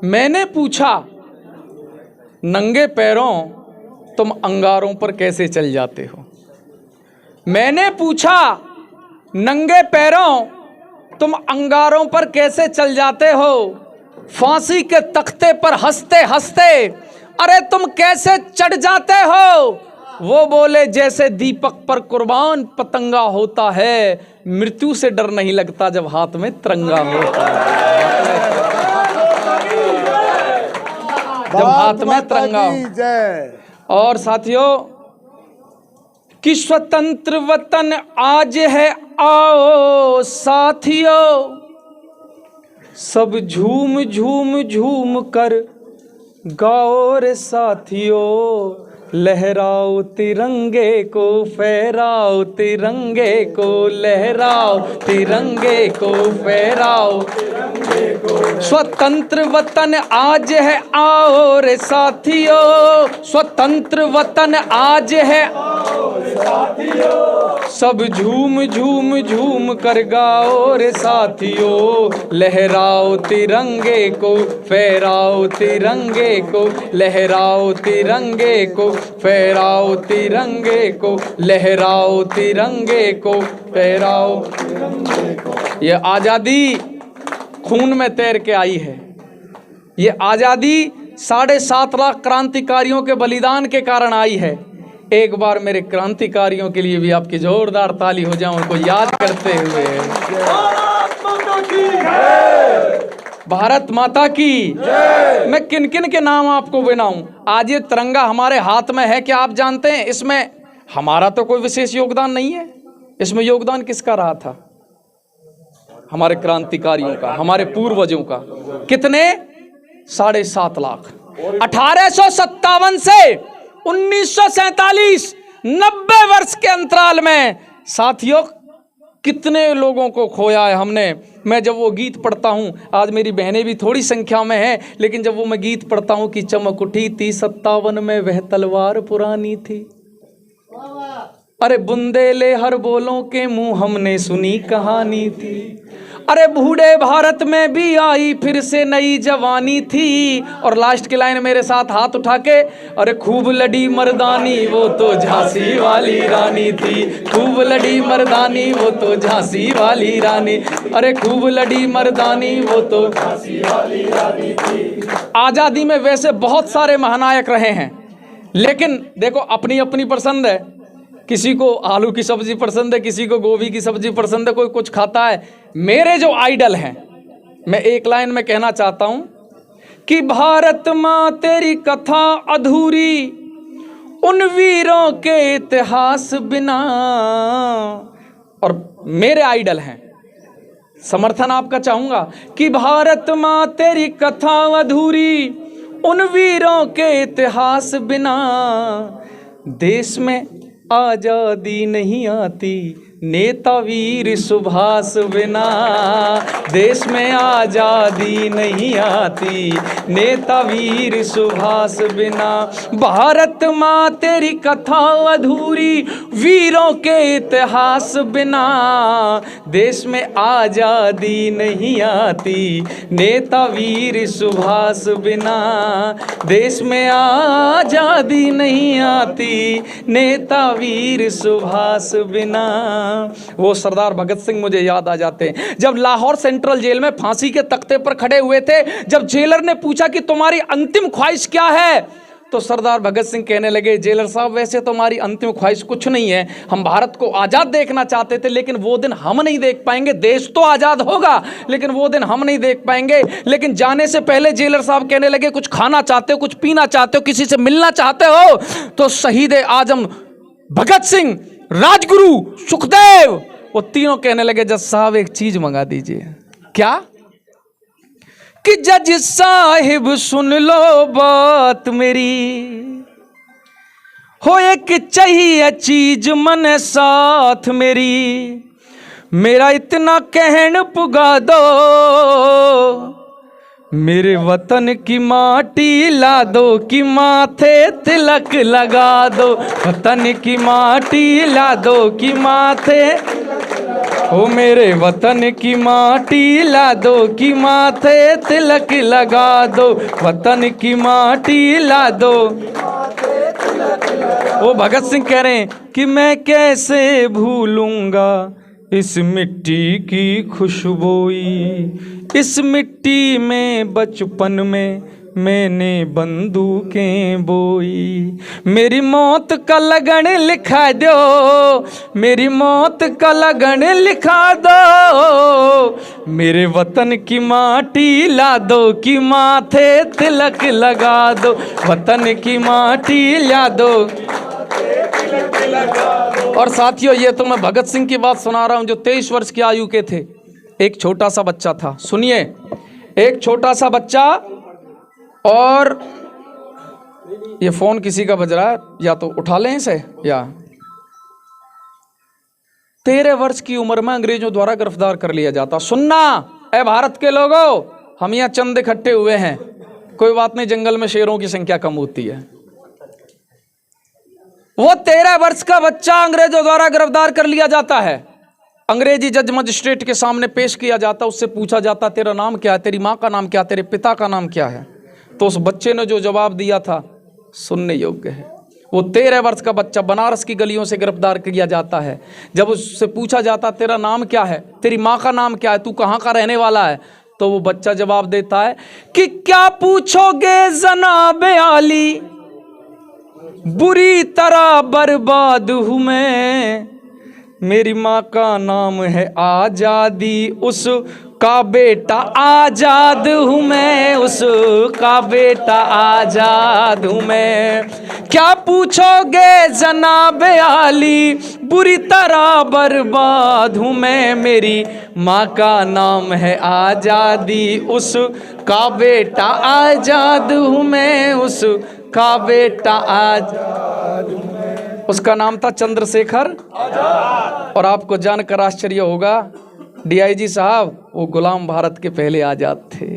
मैंने पूछा नंगे पैरों तुम अंगारों पर कैसे चल जाते हो। मैंने पूछा नंगे पैरों तुम अंगारों पर कैसे चल जाते हो। फांसी के तख्ते पर हंसते हंसते अरे तुम कैसे चढ़ जाते हो। वो बोले जैसे दीपक पर कुर्बान पतंगा होता है, मृत्यु से डर नहीं लगता जब हाथ में तिरंगा होता है। जब हाथ में तिरंगा हो। और साथियों कि स्वतंत्र वतन आज है, आओ साथियों सब झूम झूम झूम कर गाओ रे साथियों। लहराओ तिरंगे को, फहराओ तिरंगे को, लहराओ तिरंगे को, फहराओ। स्वतंत्र वतन आज है, आओ रे साथियों। स्वतंत्र वतन आज है, सब झूम झूम झूम कर गाओ रे साथियों। लहराओ तिरंगे को, फहराओ तिरंगे को, लहराओ तिरंगे को, फहराओ तिरंगे को, लहराओ तिरंगे को, फहराओ। ये आज़ादी खून में तैर के आई है। ये आज़ादी 7.5 लाख क्रांतिकारियों के बलिदान के कारण आई है। एक बार मेरे क्रांतिकारियों के लिए भी आपकी जोरदार ताली हो जाए, उनको याद करते हुए। भारत माता की। मैं किन किन के नाम आपको गिनाऊं। आज ये तिरंगा हमारे हाथ में है, क्या आप जानते हैं इसमें हमारा तो कोई विशेष योगदान नहीं है। इसमें योगदान किसका रहा था? हमारे क्रांतिकारियों का, हमारे पूर्वजों का। कितने? 7.5 लाख। 1857 से 1947 90 वर्ष के अंतराल में साथियों कितने लोगों को खोया है हमने। मैं जब वो गीत पढ़ता हूँ, आज मेरी बहनें भी थोड़ी संख्या में हैं, लेकिन जब वो मैं गीत पढ़ता हूँ कि चमक उठी थी 57 में वह तलवार पुरानी थी। अरे बुंदेले हर बोलों के मुंह हमने सुनी कहानी थी। अरे बूढ़े भारत में भी आई फिर से नई जवानी थी। और लास्ट की लाइन मेरे साथ हाथ उठा के, अरे खूब लड़ी मर्दानी वो तो झांसी वाली रानी थी। खूब लड़ी मर्दानी वो तो झांसी वाली रानी। अरे खूब लड़ी मर्दानी वो तो झांसी वाली रानी थी। आज़ादी में वैसे बहुत सारे महानायक रहे हैं, लेकिन देखो अपनी अपनी पसंद है। किसी को आलू की सब्जी पसंद है, किसी को गोभी की सब्जी पसंद है, कोई कुछ खाता है। मेरे जो आइडल हैं, मैं एक लाइन में कहना चाहता हूं कि भारत माँ तेरी कथा अधूरी, उन वीरों के इतिहास बिना। और मेरे आइडल हैं, समर्थन आपका चाहूंगा कि भारत माँ तेरी कथा अधूरी, उन वीरों के इतिहास बिना। देश में आजादी नहीं आती नेता वीर सुभाष बिना। देश में आजादी नहीं आती नेता वीर सुभाष बिना। भारत माँ तेरी कथा अधूरी, वीरों के इतिहास बिना। देश में आजादी नहीं आती नेता वीर सुभाष बिना। देश में आजादी नहीं आती नेता वीर सुभाष बिना। वो सरदार भगत सिंह मुझे याद आ जाते हैं, जब लाहौर सेंट्रल जेल में फांसी के तख्ते पर खड़े हुए थे। जब जेलर ने पूछा कि तुम्हारी अंतिम ख्वाहिश क्या है, तो सरदार भगत सिंह कहने लगे, जेलर साहब वैसे तो हमारी अंतिम ख्वाहिश कुछ नहीं है, हम भारत को आज़ाद देखना चाहते थे, लेकिन वो दिन हम नहीं देख पाएंगे। देश तो आज़ाद होगा लेकिन वो दिन हम नहीं देख पाएंगे। लेकिन जाने से पहले जेलर साहब कहने लगे, कुछ खाना चाहते हो, कुछ पीना चाहते हो, किसी से मिलना चाहते हो? तो शहीद आजम भगत सिंह, राजगुरु सुखदेव, वो तीनों कहने लगे, जज साहब एक चीज मंगा दीजिए। क्या? कि जज साहिब सुन लो बात मेरी, हो एक चाहिए चीज मन साथ मेरी। मेरा इतना कहन पुगा दो, मेरे वतन की माटी ला दो कि माथे तिलक लगा दो। वतन की माटी ला दो कि माथे ओ मेरे वतन की माटी ला दो कि माथे तिलक लगा दो, वतन की माटी ला दो। वो भगत सिंह कह रहे हैं कि मैं कैसे भूलूंगा इस मिट्टी की खुशबोई, इस मिट्टी में बचपन में मैंने बंदूकें बोई। मेरी मौत का लगन लिखा दो, मेरी मौत का लगन लिखा दो, मेरे वतन की माटी ला दो कि माथे तिलक लगा दो, वतन की माटी ला दो। और साथियों, ये तो मैं भगत सिंह की बात सुना रहा हूं जो 23 वर्ष की आयु के थे। एक छोटा सा बच्चा था, सुनिए, एक छोटा सा बच्चा, और ये फोन किसी का बज रहा है, या तो उठा लें इसे या। 13 वर्ष की उम्र में अंग्रेजों द्वारा गिरफ्तार कर लिया जाता। सुनना ए भारत के लोगों, हम यहाँ चंद इकट्ठे हुए हैं, कोई बात नहीं, जंगल में शेरों की संख्या कम होती है। वो 13 वर्ष का बच्चा अंग्रेजों द्वारा गिरफ्तार कर लिया जाता है। अंग्रेजी जज मजिस्ट्रेट के सामने पेश किया जाता, उससे पूछा जाता तेरा नाम क्या है, तेरी माँ का नाम क्या, तेरे पिता का नाम क्या है। तो उस बच्चे ने जो जवाब दिया था सुनने योग्य है। वो 13 वर्ष का बच्चा बनारस की गलियों से गिरफ्तार किया जाता है। जब उससे पूछा जाता तेरा नाम क्या है, तेरी माँ का नाम क्या है, तू कहाँ का रहने वाला है, तो वो बच्चा जवाब देता है कि क्या पूछोगे जनाब आली, बुरी तरह बर्बाद हूँ मैं, मेरी माँ का नाम है आजादी, उस का बेटा आजाद हूँ मैं, उस का बेटा आजाद हूँ मैं। क्या पूछोगे जनाब आली, बुरी तरह बर्बाद हूँ मैं, मेरी माँ का नाम है आजादी, उस का बेटा आजाद हूँ मैं, उस का बेटा आजाद हूँ मैं। उसका नाम था चंद्रशेखर आजाद। और आपको जानकर आश्चर्य होगा, डीआईजी साहब वो गुलाम भारत के पहले आजाद थे।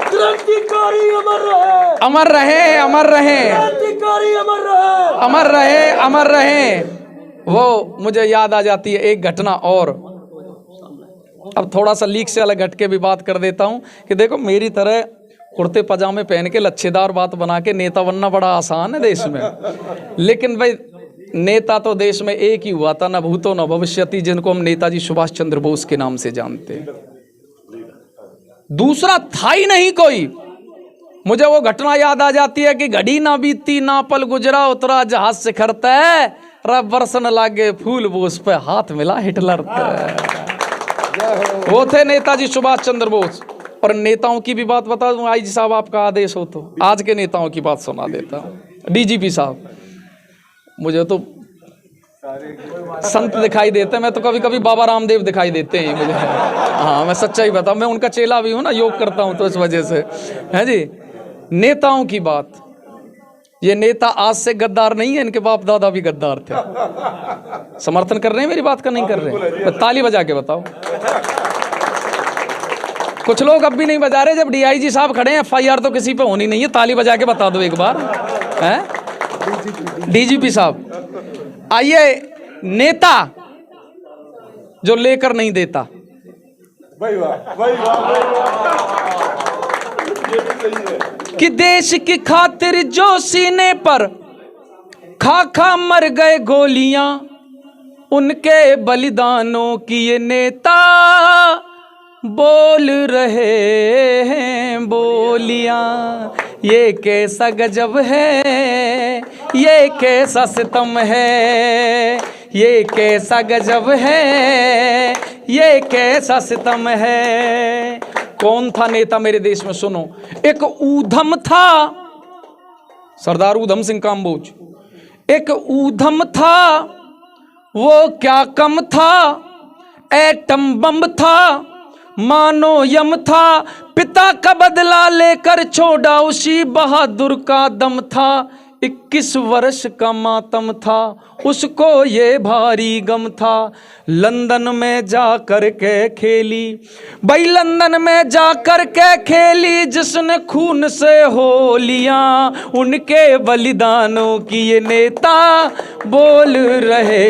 क्रांतिकारी अमर रहे, अमर रहे, अमर रहे, क्रांतिकारी अमर रहे, अमर रहे, अमर रहे। वो मुझे याद आ जाती है एक घटना, और अब थोड़ा सा लीक से अलग हट के भी बात कर देता हूं कि देखो, मेरी तरह कुर्ते पजामे पहन के लच्छेदार बात बना के नेता बनना बड़ा आसान है देश में, लेकिन भाई नेता तो देश में एक ही हुआ था, न भूतो न भविष्यति, जिनको हम नेताजी सुभाष चंद्र बोस के नाम से जानते हैं। दूसरा था ही नहीं कोई। मुझे वो घटना याद आ जाती है कि घड़ी ना बीती ना पल गुजरा, उतरा जहाज से खरता है, रब बरसन लागे फूल बोस पे हाथ मिला हिटलर पे। वो थे नेताजी सुभाष चंद्र बोस। और नेताओं की भी बात बता दूं, आईजी साहब आपका आदेश हो तो आज के नेताओं की बात सुना देता हूं। डीजीपी साहब, मुझे तो संत दिखाई देते हैं, मैं तो कभी कभी बाबा रामदेव दिखाई देते हैं मुझे। हाँ, मैं सच्चाई बताऊं, मैं उनका चेला भी हूं ना, योग करता हूं, तो इस वजह से है जी। नेताओं की बात, ये नेता आज से गद्दार नहीं है, इनके बाप दादा भी गद्दार थे। समर्थन कर रहे हैं मेरी बात का, नहीं कर रहे हैं? तो ताली बजा के बताओ। कुछ लोग अब भी नहीं बजा रहे, जब डीआईजी साहब खड़े हैं, एफआईआर तो किसी पे होनी नहीं है, ताली बजा के बता दो एक बार, हैं? डीजीपी साहब, आइए, नेता जो लेकर नहीं देता, कि देश की खातिर जो सीने पर खा खा मर गए गोलियां, उनके बलिदानों की ये नेता बोल रहे हैं बोलियां। ये कैसा गजब है, ये कैसा सितम है, ये कैसा गजब है, ये कैसा सितम है। कौन था नेता मेरे देश में? सुनो, एक ऊधम था, सरदार ऊधम सिंह काम्बोज। एक ऊधम था, वो क्या कम था, एटम बम था, मानो यम था, पिता का बदला लेकर छोड़ा उसी बहादुर का दम था। 21 वर्ष का मातम था, उसको ये भारी गम था। लंदन में जा कर के खेली, भाई लंदन में जा कर के खेली, जिसने खून से होलियां, उनके बलिदानों की ये नेता बोल रहे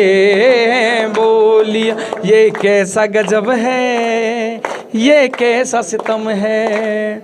हैं बोलियां। ये कैसा गजब है, ये कैसा सितम है।